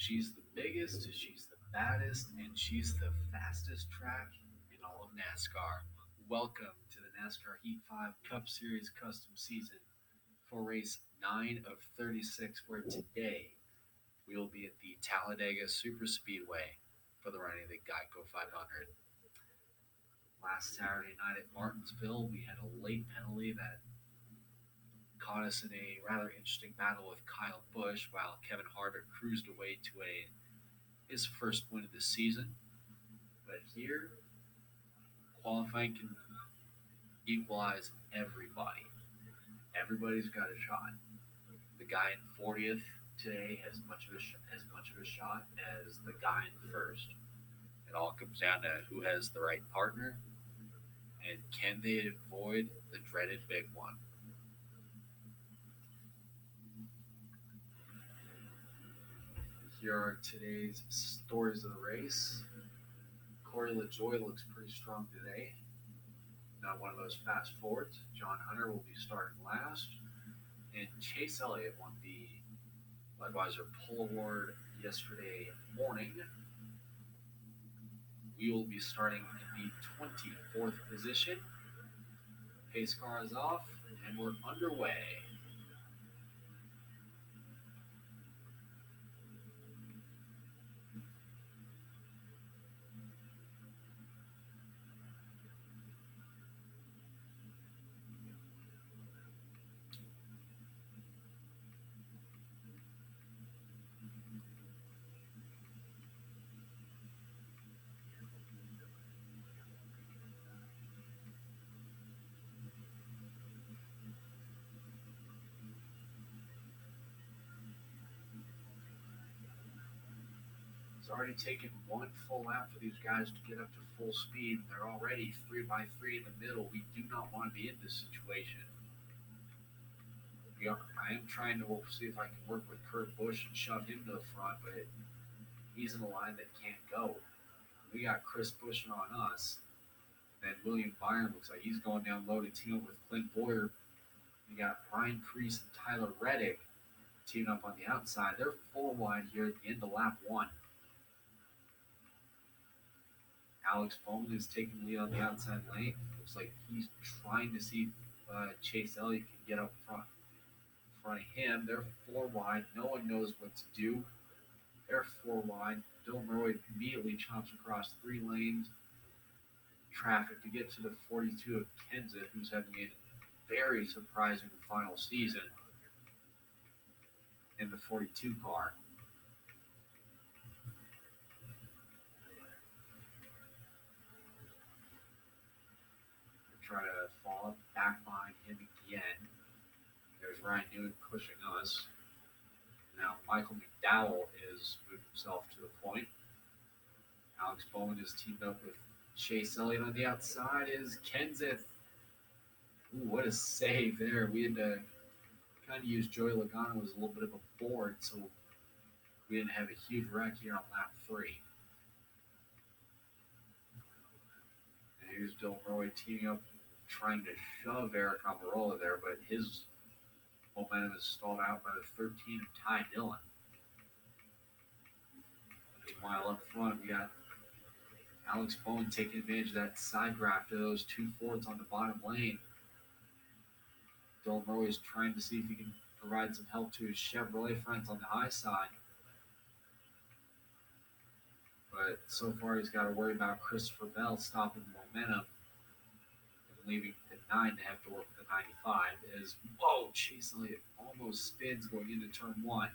She's the biggest, she's the baddest, and she's the fastest track in all of NASCAR. Welcome to the NASCAR Heat 5 Cup Series Custom Season for race 9 of 36, where today we will be at the Talladega Superspeedway for the running of the GEICO 500. Last Saturday night at Martinsville, we had a late penalty that caught us in a rather interesting battle with Kyle Busch while Kevin Harvick cruised away to his first win of the season. But here, qualifying can equalize everybody. Everybody's got a shot. The guy in 40th today has as much of a shot as the guy in first. It all comes down to who has the right partner and can they avoid the dreaded big one. Here are today's stories of the race. Corey LaJoie looks pretty strong today. Not one of those fast forwards. John Hunter will be starting last. And Chase Elliott won the Budweiser Pull Award yesterday morning. We will be starting in the 24th position. Pace car is off, and we're underway. It's already taken one full lap for these guys to get up to full speed. They're already 3 by 3 in the middle. We do not want to be in this situation. I am trying to see if I can work with Kurt Busch and shove him to the front, but he's in a line that can't go. We got Chris pushing on us. Then William Byron looks like he's going down low to team up with Clint Boyer. We got Ryan Preece and Tyler Reddick teaming up on the outside. They're 4 wide here at the end of lap 1. Alex Bowman is taking the lead on the outside lane. Looks like he's trying to see if Chase Elliott can get up front in front of him. They're 4 wide. No one knows what to do. They're 4 wide. Dylan Roy immediately chomps across 3 lanes. Traffic to get to the 42 of Kenseth, who's having a very surprising final season in the 42 car. Try to fall up back behind him again. There's Ryan Newman pushing us. Now Michael McDowell is moved himself to the point. Alex Bowman is teamed up with Chase Elliott on the outside. Is Kenseth. Ooh, what a save there. We had to kind of use Joey Logano as a little bit of a board, so we didn't have a huge wreck here on lap 3. And here's Dylan Roy teaming up, trying to shove Eric Almirola there, but his momentum is stalled out by the 13 of Ty Dillon. Meanwhile, up front, we got Alex Bowman taking advantage of that side draft of those 2 Fords on the bottom lane. Dylan Roy is trying to see if he can provide some help to his Chevrolet friends on the high side. But so far, he's got to worry about Christopher Bell stopping the momentum and leaving the 9 to have to work with the 95. As, whoa, Chase Elliott almost spins going into turn 1.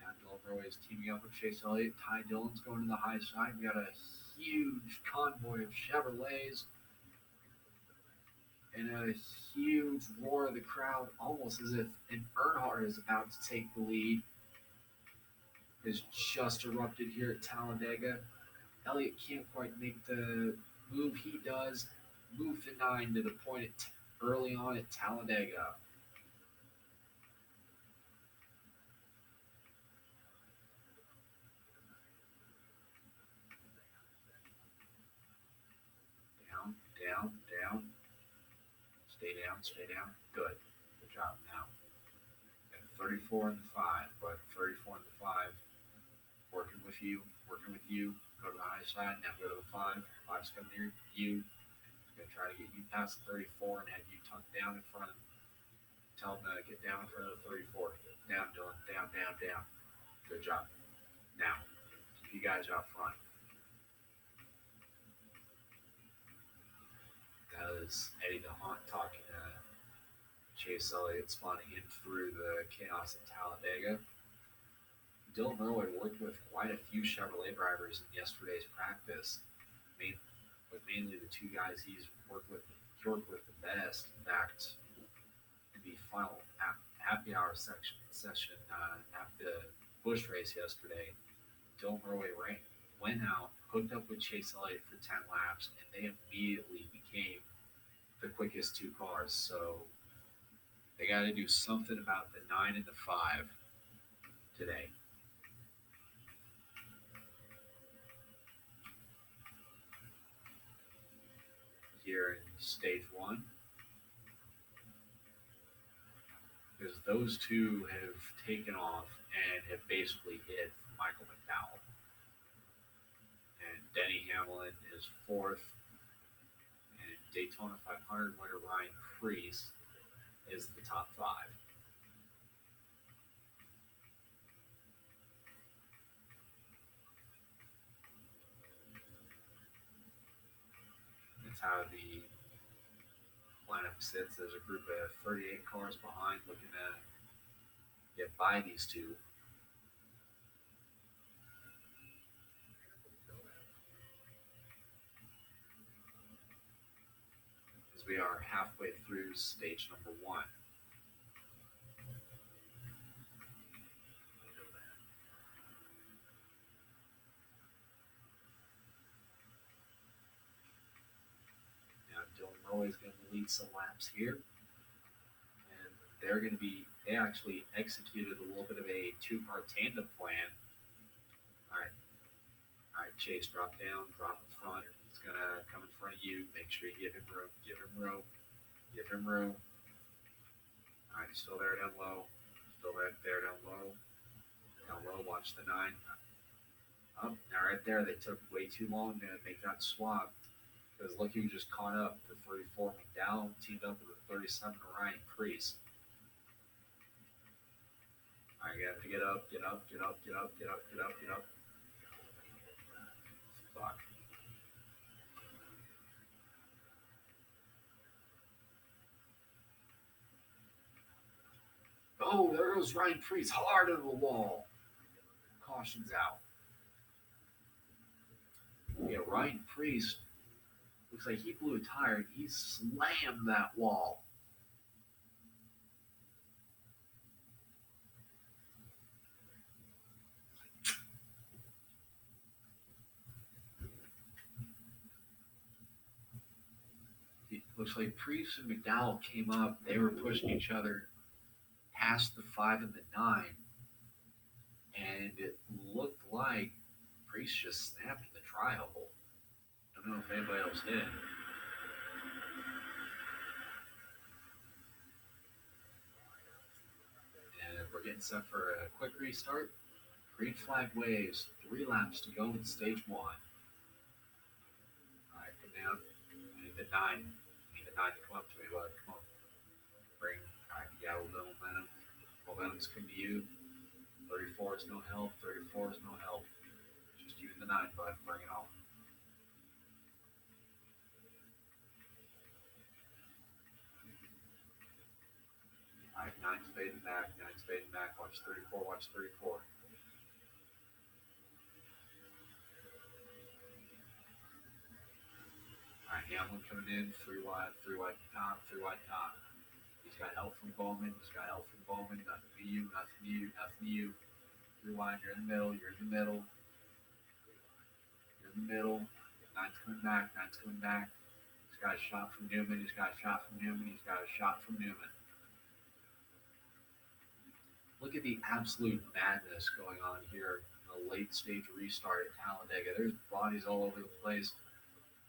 Now Dylan Roy is teaming up with Chase Elliott. Ty Dillon's going to the high side. We got a huge convoy of Chevrolets and a huge roar of the crowd, almost as if an Earnhardt is about to take the lead, has just erupted here at Talladega. Elliott can't quite make the move he does, move the 9 to the point early on at Talladega. Stay down. Good. Good job. Now, at 34 in the 5, but 34 in the 5, working with you. Go to the high side, now go to the 5. 5's coming near you. It's going to try to get you past the 34 and have you tucked down in front of. Tell them to get down in front of the 34. Down, Dylan. Down, down, down. Good job. Now, keep you guys out front. That was Eddie DeHunt talking to Chase Elliott, spawning in through the chaos at Talladega. Dylan Irwin worked with quite a few Chevrolet drivers in yesterday's practice, but mainly the two guys he's worked with the best. In fact, in the final happy hour session after the Busch race yesterday, Dylan Irwin went out, hooked up with Chase Elliott for 10 laps, and they immediately became the quickest two cars. So they got to do something about the 9 and the 5 today. Here in stage 1, because those two have taken off and have basically hit Michael McDowell. And Denny Hamlin is 4th, and Daytona 500 winner Ryan Preece is the top 5. That's how the lineup sits. There's a group of 38 cars behind looking to get by these two. As we are halfway through stage number 1. Dylan Roy is going to lead some laps here. And they actually executed a little bit of a two-car tandem plan. All right, Chase, drop down, drop in front. It's going to come in front of you. Make sure you give him room, give him room, give him room. All right, still there down low. Still right there down low. Down low, watch the 9. Up, now right there, they took way too long to make that swap. Because look who just caught up. The 34 McDowell teamed up with the 37 Ryan Preece. All right, you have to get up, get up, get up, get up, get up, get up, get up. Fuck. Oh, there goes Ryan Preece hard into the wall. Caution's out. Yeah, Ryan Preece looks like he blew a tire and he slammed that wall. It looks like Preece and McDowell came up. They were pushing each other past the 5 and the 9. And it looked like Preece just snapped the tri-hole. I don't know if anybody else did. And we're getting set for a quick restart. Green flag waves. 3 laps to go in stage 1. All right, come down. I need the 9. I need the 9 to come up to me, bud. Come on. Bring. All right, you got a little momentum. Momentum's coming to you. 34 is no help. 34 is no help. Just you and the 9, bud. Bring it on. All right, 9's fading back. 9's fading back. Watch 34. Watch 34. All right, Hamlin coming in. 3 wide top. 3 wide top. He's got help from Bowman. He's got help from Bowman. Nothing to you. Nothing to you. Nothing to you. 3 wide. You're in the middle. You're in the middle. You're in the middle. 9's coming back. 9's coming back. He's got a shot from Newman. He's got a shot from Newman. He's got a shot from Newman. Look at the absolute madness going on here in a late stage restart at Talladega. There's bodies all over the place.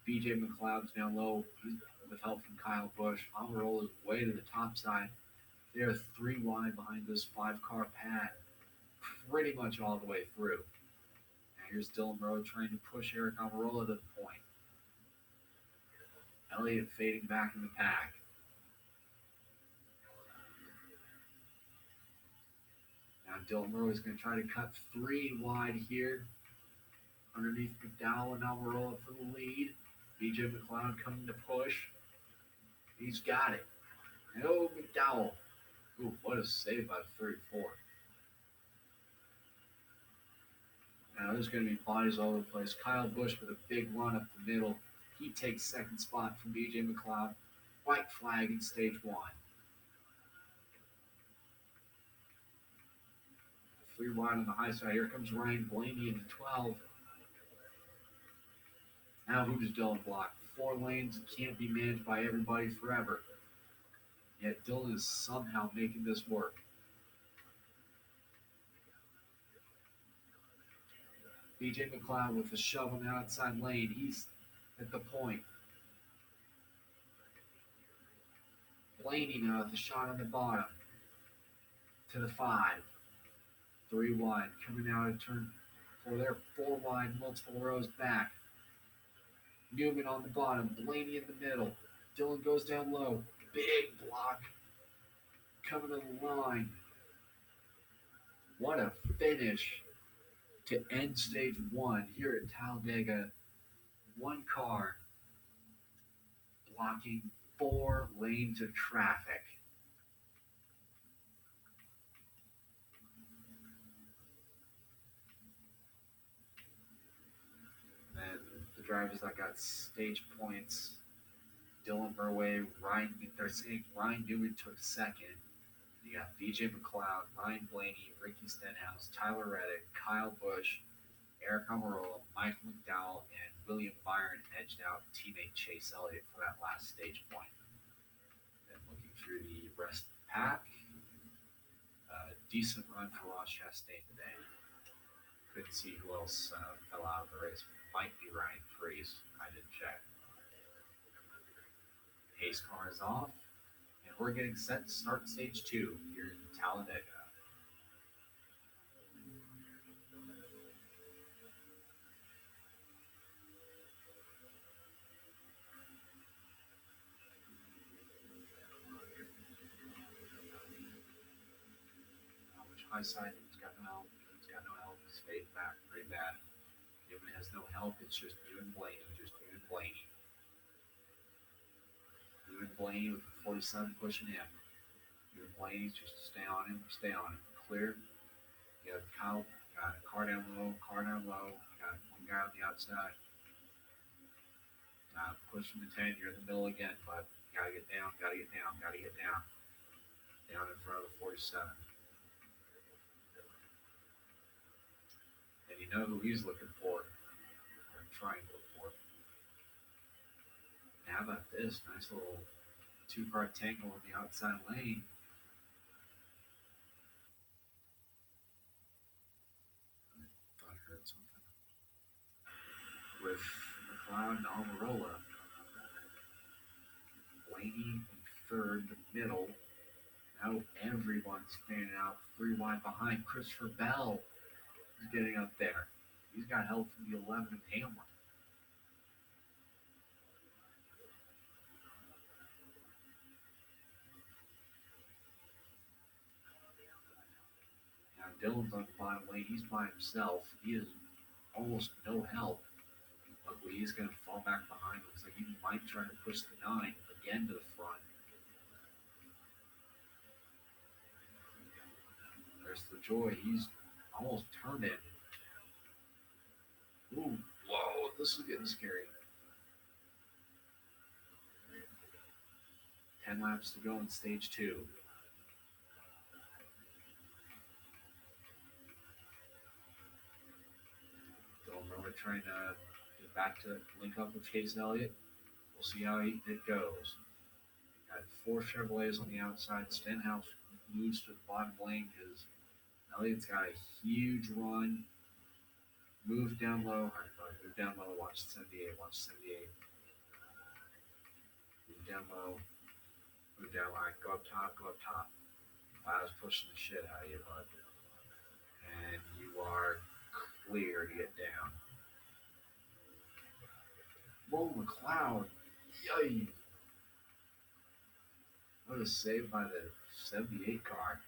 BJ McLeod's down low. He's with help from Kyle Busch. Almirola is way to the top side. They're 3 wide behind this 5-car pad, pretty much all the way through. Now here's Dylan Rowe trying to push Eric Almirola to the point. Elliott fading back in the pack. Now Dylan Rowe is going to try to cut 3 wide here. Underneath McDowell and Almirola for the lead. BJ McLeod coming to push. He's got it. No, McDowell. Ooh, what a save by the 34. Now there's going to be bodies all over the place. Kyle Busch with a big run up the middle. He takes second spot from BJ McLeod. White flag in stage 1. 3 wide on the high side. Here comes Ryan Blaney in the 12. Now who does Dylan block? 4 lanes, can't be managed by everybody forever. Yet Dylan is somehow making this work. BJ McLeod with a shove on the outside lane. He's at the point. Blaney now with a shot on the bottom. To the 5. 3 wide. Coming out of turn 4 there. 4 wide. Multiple rows back. Newman on the bottom. Blaney in the middle. Dylan goes down low. Big block. Coming to the line. What a finish to end stage 1 here at Talladega. 1 car blocking 4 lanes of traffic. Then the drivers that got stage points, Dylan Burway, Ryan Newman took second. You got BJ McLeod, Ryan Blaney, Ricky Stenhouse, Tyler Reddick, Kyle Busch, Eric Almirola, Michael McDowell, and William Byron edged out teammate Chase Elliott for that last stage point. Then looking through the rest of the pack, decent run for Ross Chastain today. Couldn't see who else fell out of the race. Might be Ryan Freese. I didn't check. Pace car is off, and we're getting set to start stage 2 here in Talladega. High side, he's got no help. He's got no help. He's fading back pretty bad. Newman has no help. It's just you and Blaney. You and Blaney with the 47 pushing him. You and Blaney just stay on him. Clear. You have Kyle, got a car down low. Got 1 guy on the outside. Pushing the 10. You're in the middle again, but you gotta get down. Down in front of the 47. And you know who he's looking for, or trying to look for. And how about this? Nice little 2-car tangle in the outside lane. I thought I heard something. With McLeod and Almirola. Blaney in 3rd, the middle. Now everyone's standing out 3 wide behind. Christopher Bell is getting up there. He's got help from the 11 of Hamlin. Now Dylan's on the bottom lane. He's by himself. He has almost no help. Luckily, he's going to fall back behind. Looks like he might try to push the 9 again to the front. There's the joy. He's almost turned it. Ooh, whoa, this is getting scary. 10 laps to go in stage 2. We're trying to get back to link up with Chase Elliott. We'll see how it goes. Got 4 Chevrolets on the outside. Stenhouse moves to the bottom lane because Elliott's got a huge run. Move down low. All right, move down low. Watch 78. Move down low, move down line, go up top, go up top. Cloud's pushing the shit out of you, bud. And you are clear to get down. Whoa, McLeod. Yay! What a save by the 78 car.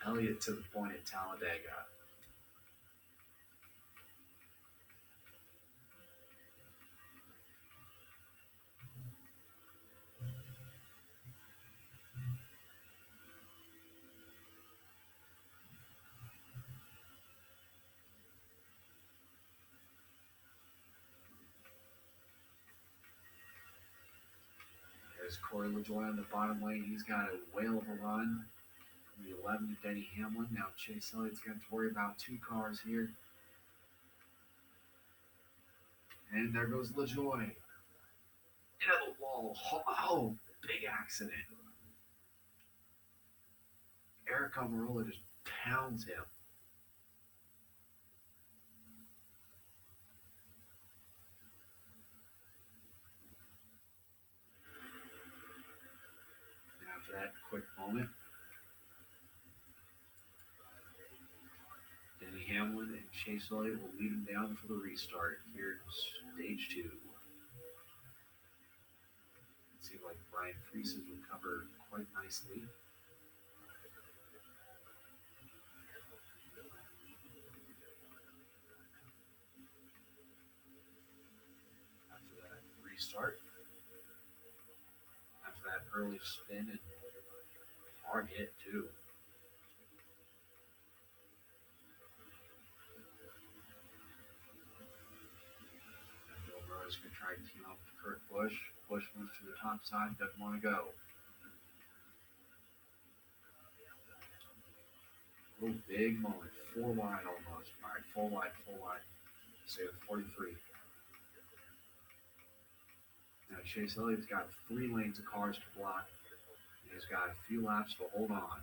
Elliott to the point at Talladega. There's Corey LaJoie on the bottom lane. He's got a whale of a run. From the 11 to Denny Hamlin. Now Chase Elliott's got to worry about two cars here. And there goes LaJoie. Into the wall. Oh, big accident. Eric Almirola just pounds him. And after that quick moment, Denny Hamlin and Chase Elliott will lead him down for the restart here in stage 2. It seems like Brian Freese has recovered quite nicely. After that restart, after that early spin and hard hit too. Bill Burrows going to try to team up with Kurt Busch. Busch moves to the top side, doesn't want to go. Oh, big moment. 4 wide almost. All right, 4 wide, 4 wide. Say with 43. Now Chase Elliott's got 3 lanes of cars to block. He's got a few laps to hold on.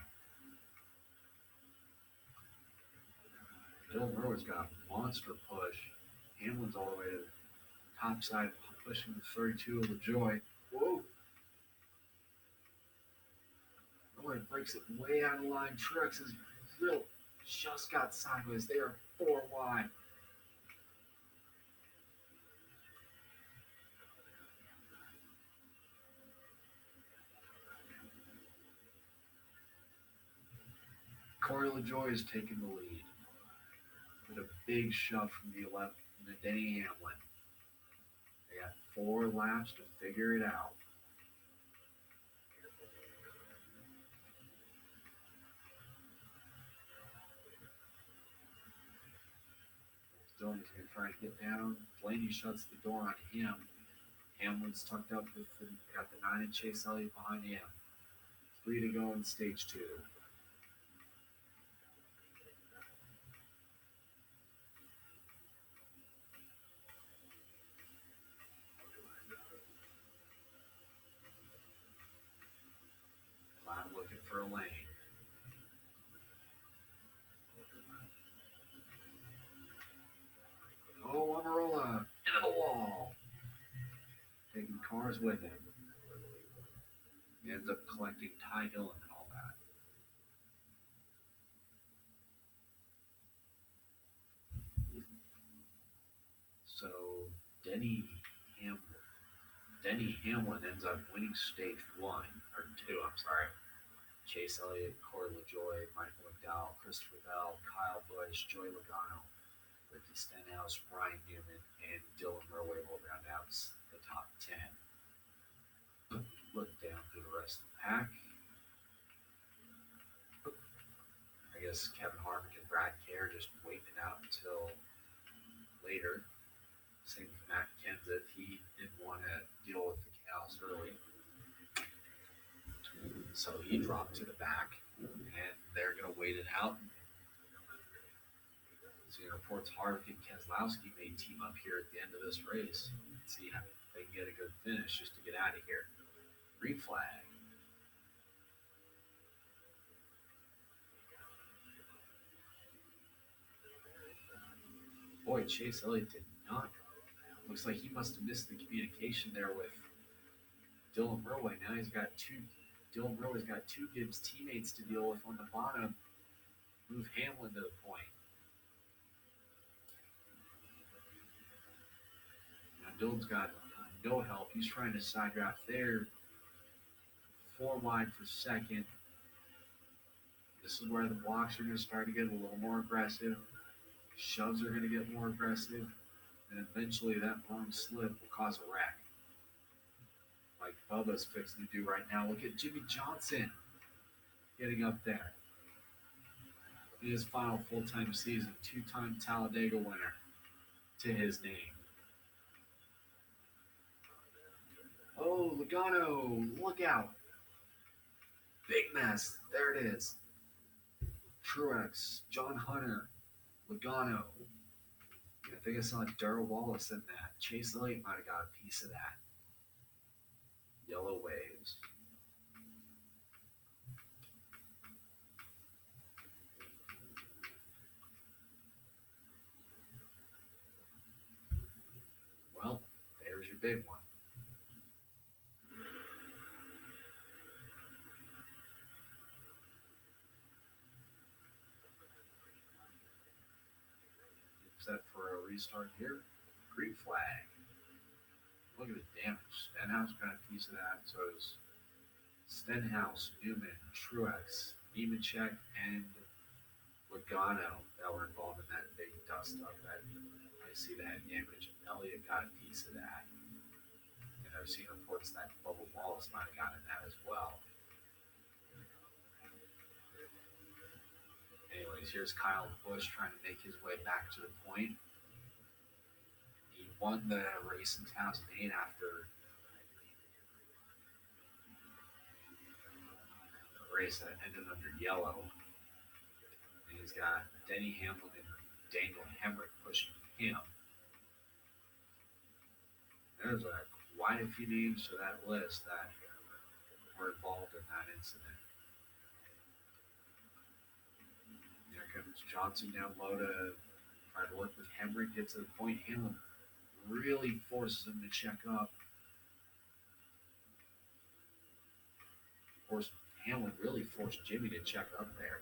Dylan Merwin's got a monster push. Hamlin's all the way to the top side, pushing the 32 of LaJoie. Whoa! Merwin breaks it way out of line. Truex is real just got sideways. They are 4 wide. Corey LaJoie is taking the lead with a big shove from the 11 to Denny Hamlin. They got 4 laps to figure it out. Dylan's going to try to get down. Blaney shuts the door on him. Hamlin's tucked up with got the 9 and Chase Elliott behind him. 3 to go in stage 2. I'm looking for a lane. Oh, Almirola into the wall. Taking cars with him. He ends up collecting Ty Dillon and all that. So Denny Hamlin ends up winning stage 1 or 2. I'm sorry. Chase Elliott, Corey LaJoie, Michael McDowell, Christopher Bell, Kyle Busch, Joey Logano, Ricky Stenhouse, Ryan Newman, and Dylan Merwin will round out the top 10. Look down through the rest of the pack. I guess Kevin Harvick and Brad Kerr just waiting it out until later. Same with Matt Kenseth. He didn't want to deal with the chaos early. So he dropped to the back, and they're going to wait it out. So reports Harvick and Keselowski may team up here at the end of this race and see how they can get a good finish just to get out of here. Green flag. Boy, Chase Elliott did not. Looks like he must have missed the communication there with Dylan Merway. Now he's got two. Dylan Merway's got two Gibbs teammates to deal with on the bottom. Move Hamlin to the point. Now Dylan's got no help. He's trying to side draft there. 4 wide for second. This is where the blocks are going to start to get a little more aggressive. Shoves are going to get more aggressive. And eventually that wrong slip will cause a wreck. Like Bubba's fixing to do right now. Look at Jimmy Johnson getting up there. In his final full-time season, 2-time Talladega winner to his name. Oh, Logano, look out. Big mess. There it is. Truex, John Hunter, Logano. I think I saw Darrell Wallace in that. Chase Elliott might have got a piece of that. Yellow waves. Well, there's your big one. Set for a restart here. Green flag. Look at the damage. Stenhouse got a piece of that. So is Stenhouse, Newman, Truex, Nemechek, and Logano that were involved in that big dust up. That I see that damage. Elliott got a piece of that. And I've seen reports that Bubba Wallace might have gotten that as well. Anyways, here's Kyle Busch trying to make his way back to the point. He won the race in 2008 after the race that ended under yellow. And he's got Denny Hamlin and Daniel Hemrick pushing him. There's quite a few names to that list that were involved in that incident. Here comes Johnson down low to try to work with Hemrick, get to the point. Hamlin really forces him to check up. Hamlin really forced Jimmy to check up there.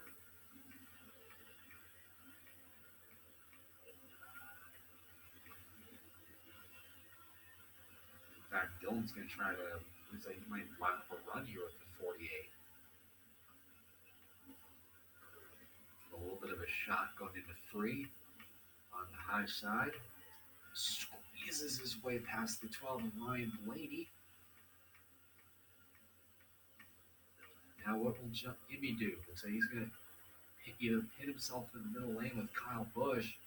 In fact, Dylan's going to try to, looks like he might line up a run here with the 48. A little bit of a shot going into 3 on the high side. Squeezes his way past the 12 of Ryan Blaney. Now what will Jimmy do? Looks like he's going to either hit himself in the middle lane with Kyle Busch,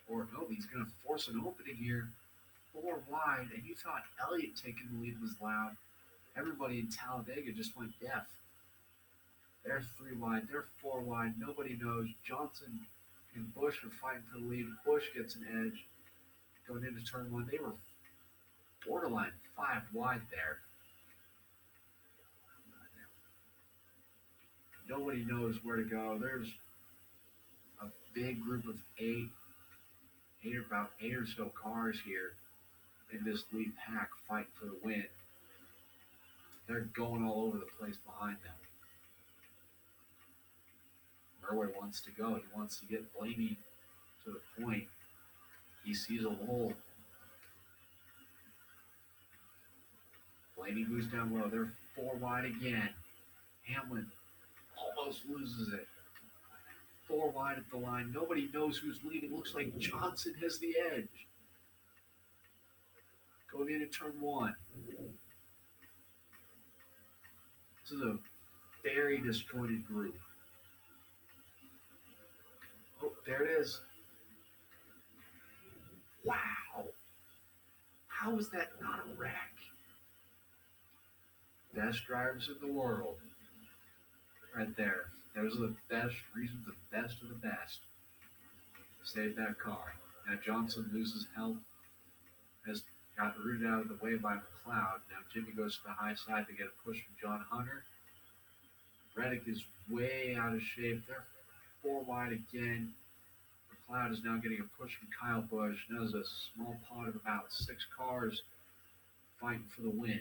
or no, he's going to force an opening here. 4 wide, and you thought Elliott taking the lead was loud. Everybody in Talladega just went deaf. They're 3 wide, they're 4 wide, nobody knows. Johnson and Busch are fighting for the lead. Busch gets an edge going into turn 1. They were borderline 5 wide there. Nobody knows where to go. There's a big group of about 8 or so cars here in this lead pack fight for the win. They're going all over the place behind them. Merway wants to go. He wants to get Blaney to the point. He sees a hole. Blaney moves down low. They're 4 wide again. Hamlin almost loses it. 4 wide at the line. Nobody knows who's leading. Looks like Johnson has the edge. Going into turn 1. This is a very disjointed group. Oh, there it is. Wow. How is that not a wreck? Best drivers in the world. Right there. Those are the best reasons, the best of the best. Save that car. Now Johnson loses help. Has got rooted out of the way by McLeod. Now Jimmy goes to the high side to get a push from John Hunter. Reddick is way out of shape. They're 4 wide again. McLeod is now getting a push from Kyle Busch. Now there's a small pod of about 6 cars fighting for the win.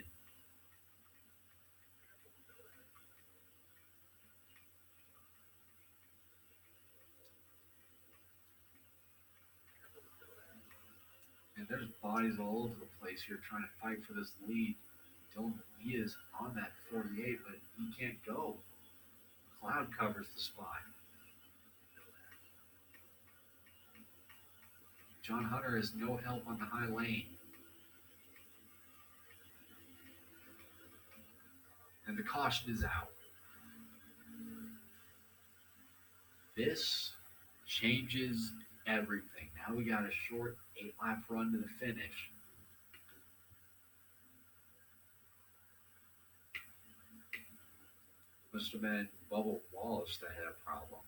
And there's bodies all over the place here trying to fight for this lead. Dylan, he is on that 48, but he can't go. McLeod covers the spot. John Hunter has no help on the high lane. And the caution is out. This changes everything. Now we got a short 8-lap run to the finish. Must have been Bubba Wallace that had a problem.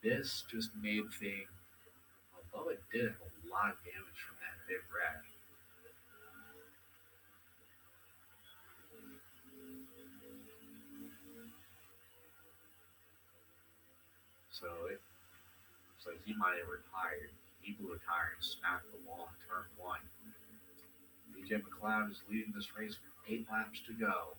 This just made things. Well, Bubba did have a lot of damage from that big wreck. So it looks like he might have retired. He blew a tire and smacked the wall in turn 1. BJ McLeod is leading this race with 8 laps to go.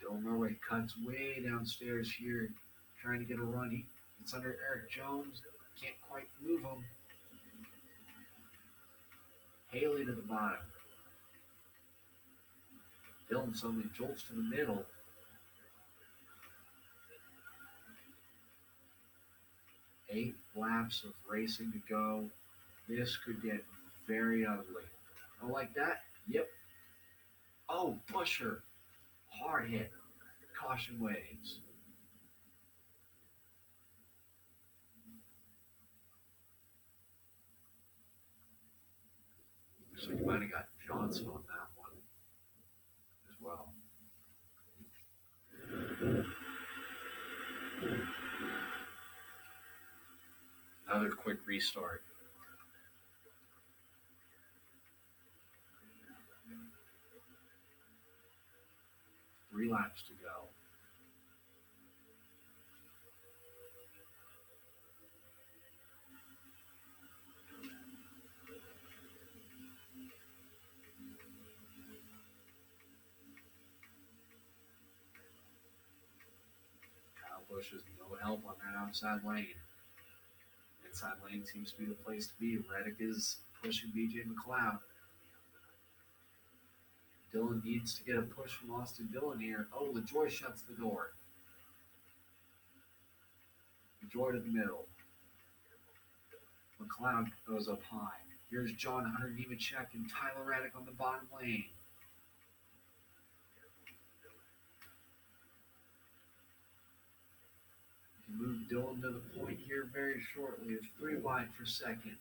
Dylan Norway cuts way downstairs here, trying to get a run. It's under Eric Jones. Can't quite move him. Haley to the bottom. Dylan suddenly jolts to the middle. Eight laps of racing to go. This could get very ugly. Oh, like that? Yep. Oh, Busher. Hard hit. Caution waves. So you might have got Johnson on that one as well. Another quick restart. Three laps to go. Kyle Busch has no help on that outside lane. Inside lane seems to be the place to be. Reddick is pushing BJ McLeod. Dylan needs to get a push from Austin Dillon here. Oh, LaJoy shuts the door. LaJoy to the middle. McLeod goes up high. Here's John Hunter, Nemechek, and Tyler Reddick on the bottom lane. He moved Dillon to the point here very shortly. It's 3 wide for second.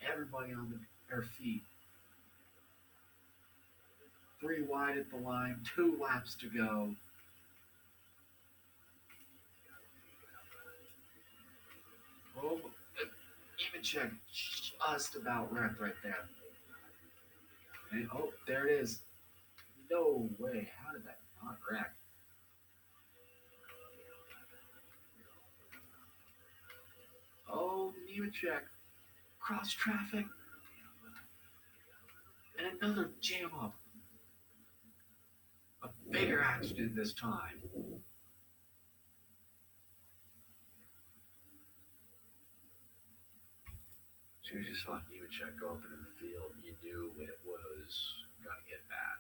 Everybody on their feet. 3 wide at the line. 2 laps to go. Oh, Nemechek just about wrecked right there. And oh, there it is. No way. How did that not wreck? Oh, Nemechek. Cross traffic. And another jam up. A bigger accident this time. As soon as you saw Nemechek go up into the field, you knew it was going to get bad.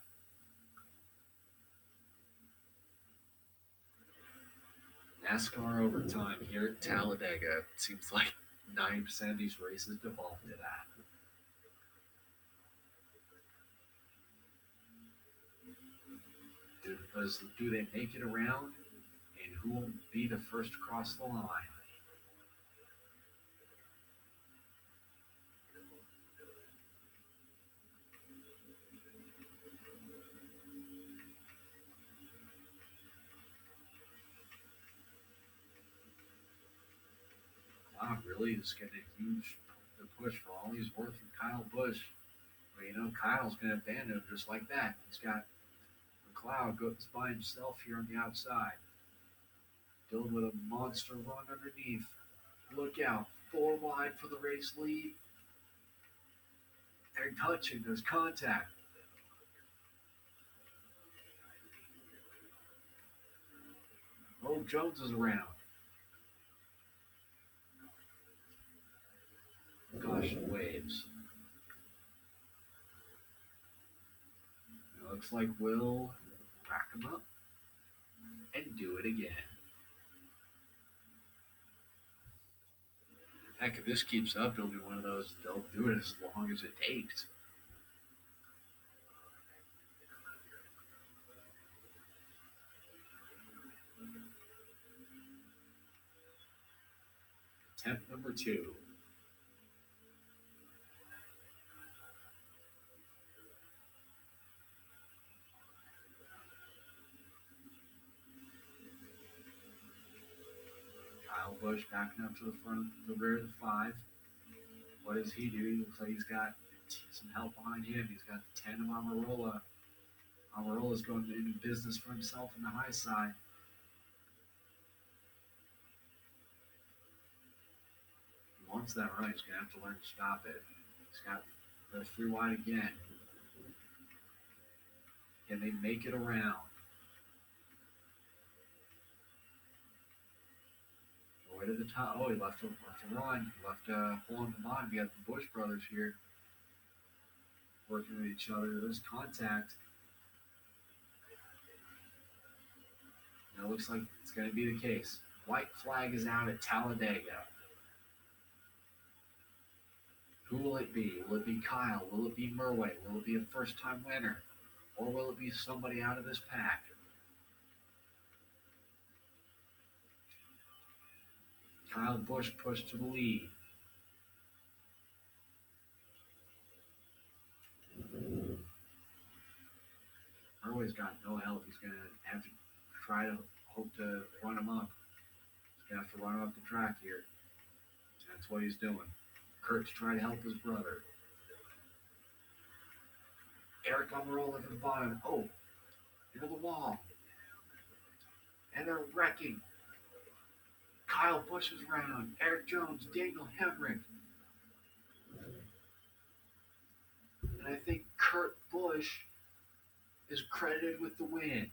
NASCAR overtime here at Talladega. It seems like 90% of these races devolve to that. Do they make it around? And who will be the first to cross the line? really is getting a huge push for all he's worth from Kyle Busch. But Kyle's going to abandon him just like that. He's got McLeod goes by himself here on the outside. Dillon with a monster run underneath. Look out. 4 wide for the race lead. They're touching. There's contact. Oh, Jones is around. Caution waves. It looks like we'll rack him up and do it again. Heck, if this keeps up, it'll be one of those, they'll do it as long as it takes. Attempt number 2. Kyle Busch backing up to the front, the rear of the 5. What does he do? He looks like he's got some help behind him. He's got the 10 of Amarola. Amarola's going into business for himself on the high side. He wants that right. He's going to have to learn to stop it. He's got the 3 wide again. Can they make it around? Way to the top. Oh, he left a run. He left a hole in the bottom. You got the Busch brothers here working with each other. There's contact. Now it looks like it's going to be the case. White flag is out at Talladega. Who will it be? Will it be Kyle? Will it be Murway? Will it be a first-time winner? Or will it be somebody out of this pack? Kyle Busch pushed to the lead. Murway's got no help. He's going to have to try to hope to run him up. He's going to have to run him up the track here. That's what he's doing. Kurt's trying to help his brother. Eric Almirola at the bottom. Oh, into the wall. And they're wrecking. Kyle Busch is around. Eric Jones, Daniel Hemrick. And I think Kurt Busch is credited with the win.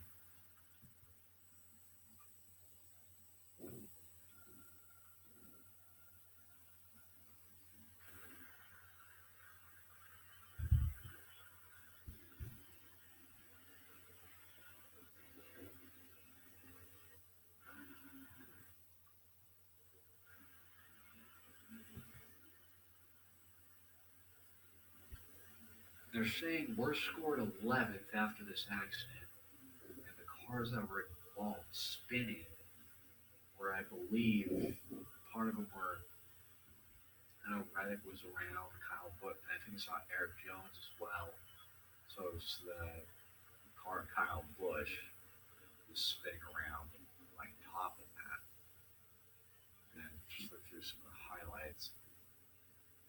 They're saying we're scored 11th after this accident. And the cars that were involved spinning, where I believe part of them were, I know Reddick was around, Kyle Busch, and I think I saw Eric Jones as well. So it was the car Kyle Busch was spinning around, like top of that. And then just look through some of the highlights,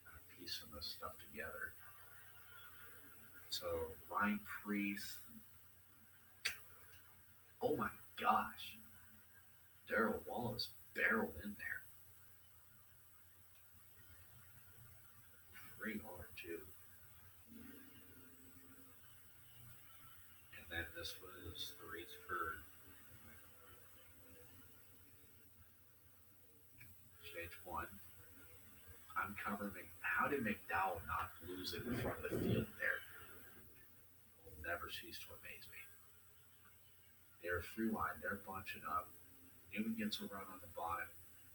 kind of piece some of this stuff together. So Ryan Priest. Oh my gosh. Darrell Wallace barreled in there. 3 R2. And then this was the race for stage 1. I'm covering. How did McDowell not lose it in front of the field there? Never cease to amaze me. They're 3 wide. They're bunching up. Newman gets a run on the bottom.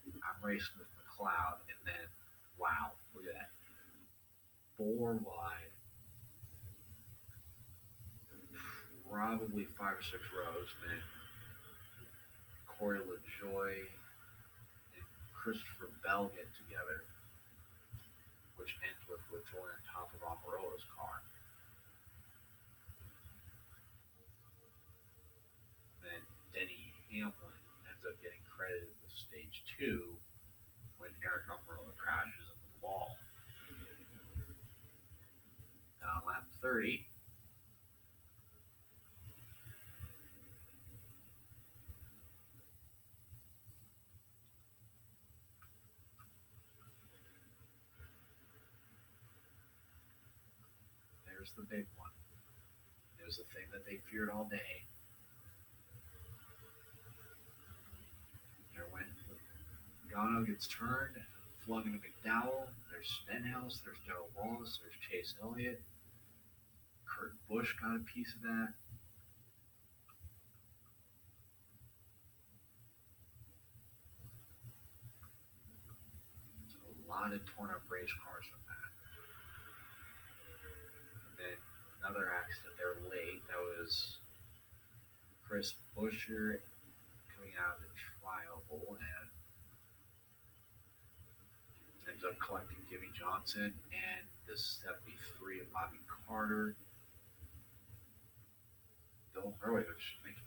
I'm racing with McLeod, and then, wow, look at that. 4 wide. Probably 5 or 6 rows. And then Corey LaJoy and Christopher Bell get together, which ends with LaJoy on top of Amarola's car. Denny Hamlin ends up getting credited with stage 2 when Eric Almirola crashes into the wall. Lap 30. There's the big one. There's the thing that they feared all day. There went Gano gets turned, flung into McDowell. There's Stenhouse. There's Joe Wallace. There's Chase Elliott. Kurt Busch got a piece of that. So a lot of torn up race cars from that. And then another accident there late. That was Chris Buescher coming out of the trioval and ends up collecting Jimmy Johnson and the 73 of Bobby Carter. Dylan Hurley was making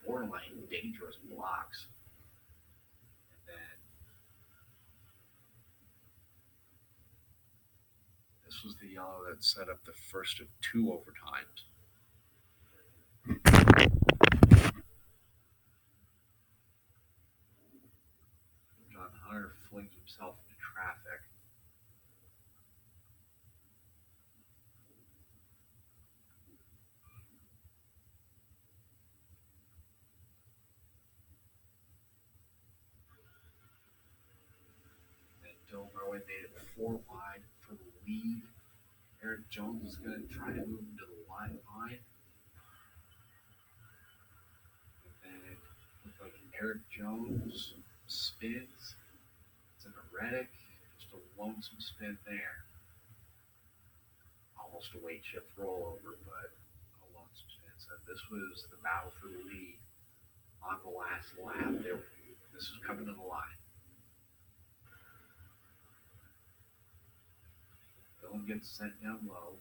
borderline dangerous blocks. And then this was the yellow that set up the first of two overtimes. John Hunter flings himself into traffic. And Dylan Hurley made it 4 wide for the lead. Eric Jones is going to try to move into the line line. And then it looks like Eric Jones spins. It's in a Reddick. Just a lonesome spin there. Almost a weight shift rollover, but a lonesome spin. So this was the battle for the lead on the last lap. This was coming to the line. Dylan gets sent down low.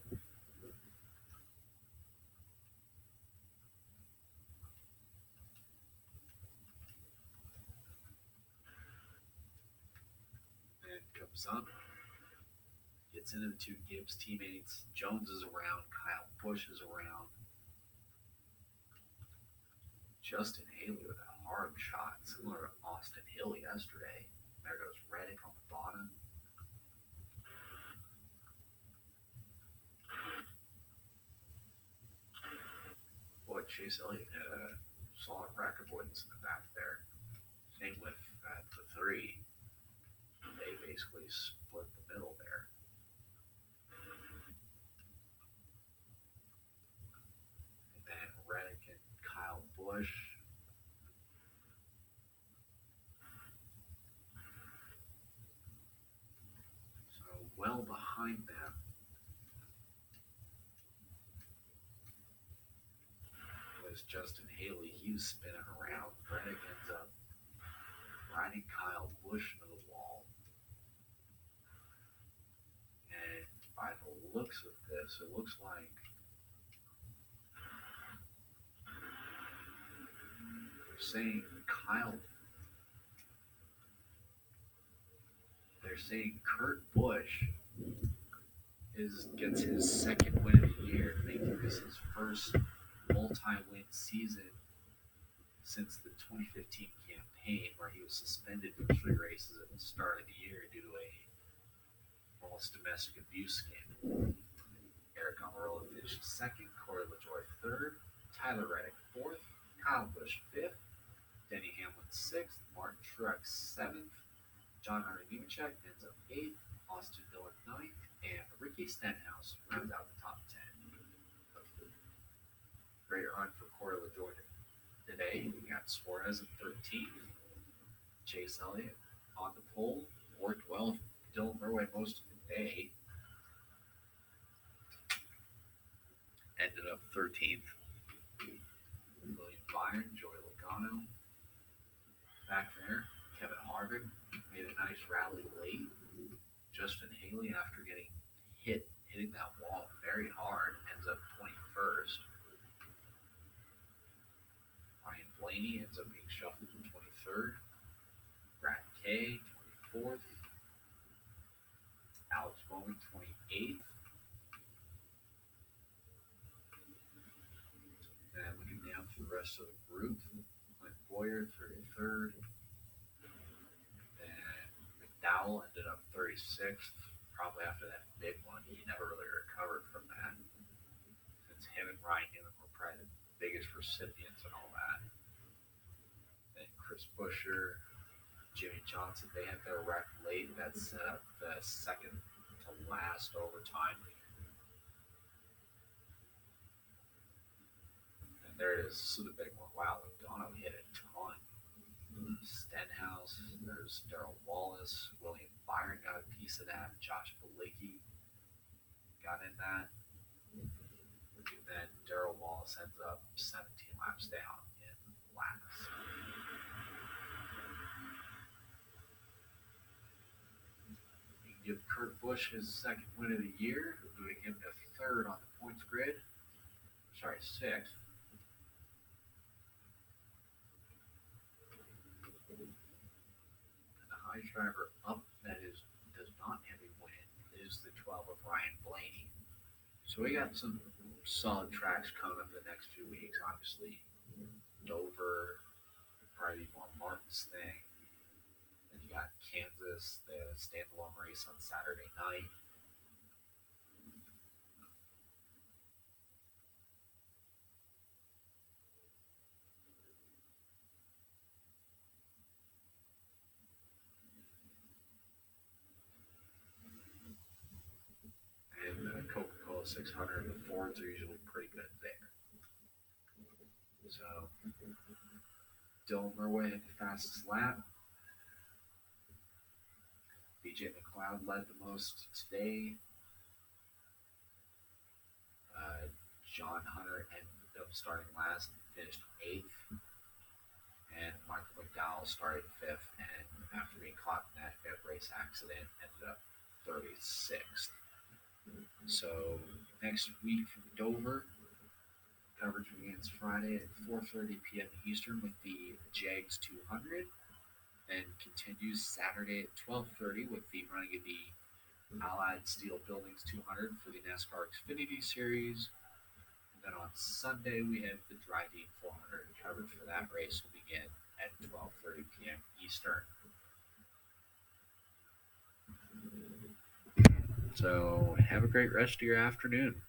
And comes up. Gets into the two Gibbs teammates. Jones is around. Kyle Busch is around. Justin Haley with a hard shot, similar to Austin Hill yesterday. There goes Reddick on the bottom. Boy, Chase Elliott had a solid rack avoidance in the back there. Same with the 3. They basically split the middle there. And then Reddick and Kyle Busch. So well behind them was Justin Haley. He was spinning around. Reddick ends up riding Kyle Busch into the wall. And by the looks of this, it looks like they're saying Kurt Busch gets his second win of the year, making this his first multi-win season since the 2015 campaign, where he was suspended from 3 races at the start of the year due to a false domestic abuse scandal. Eric Almirola finished second, Corey LaJoie third, Tyler Reddick fourth, Kyle Busch fifth, Denny Hamlin sixth, Martin Truex seventh, John Hunter Nemechek ends up eighth, Austin Dillon ninth, and Ricky Stenhouse rounds out the top 10. Great run for Corey LaJoie today. We got Suarez in 13th, Chase Elliott on the pole, worked well for Dylan Hurley most of the day. Ended up 13th. William Byron, Joey Logano back there. Kevin Harvick made a nice rally late. Justin Haley, after getting hitting that wall very hard, ends up 21st. Ryan Blaney ends up being shuffled to 23rd. Brad Kay, 24th. 8th. And looking down through the rest of the group, Clint Boyer, 33rd. Then McDowell ended up 36th, probably after that big one. He never really recovered from that. Since him and Ryan Newman were probably the biggest recipients and all that. Then Chris Buescher, Jimmy Johnson, they had their wreck late. That set up the second to last overtime. And there it is. This is the big one. Wow, Logano hit a ton. Stenhouse, there's Darrell Wallace, William Byron got a piece of that, Josh Balicki got in that. And then Darrell Wallace ends up 17 laps down in last. You can give Kurt Busch his second win of the year, moving him to third on the points grid. Sorry, sixth. And the high driver up that does not have a win is the 12 of Ryan Blaney. So we got some solid tracks coming up the next few weeks. Obviously, Dover, probably more Martin's thing. Then you got Kansas, the standalone race on Saturday night. And the Coca-Cola 600, the Fords are usually pretty good there. So, Dylan Murway had the fastest lap. BJ McLeod led the most today. John Hunter ended up starting last and finished 8th. And Michael McDowell started 5th, and after being caught in that race accident, ended up 36th. So next week from Dover, coverage begins Friday at 4:30 p.m. Eastern with the Jags 200, and continues Saturday at 12:30 with the running of the Allied Steel Buildings 200 for the NASCAR Xfinity Series. And then on Sunday we have the Dry Deep 400. Coverage for that race will begin at 12:30 p.m. Eastern. So have a great rest of your afternoon.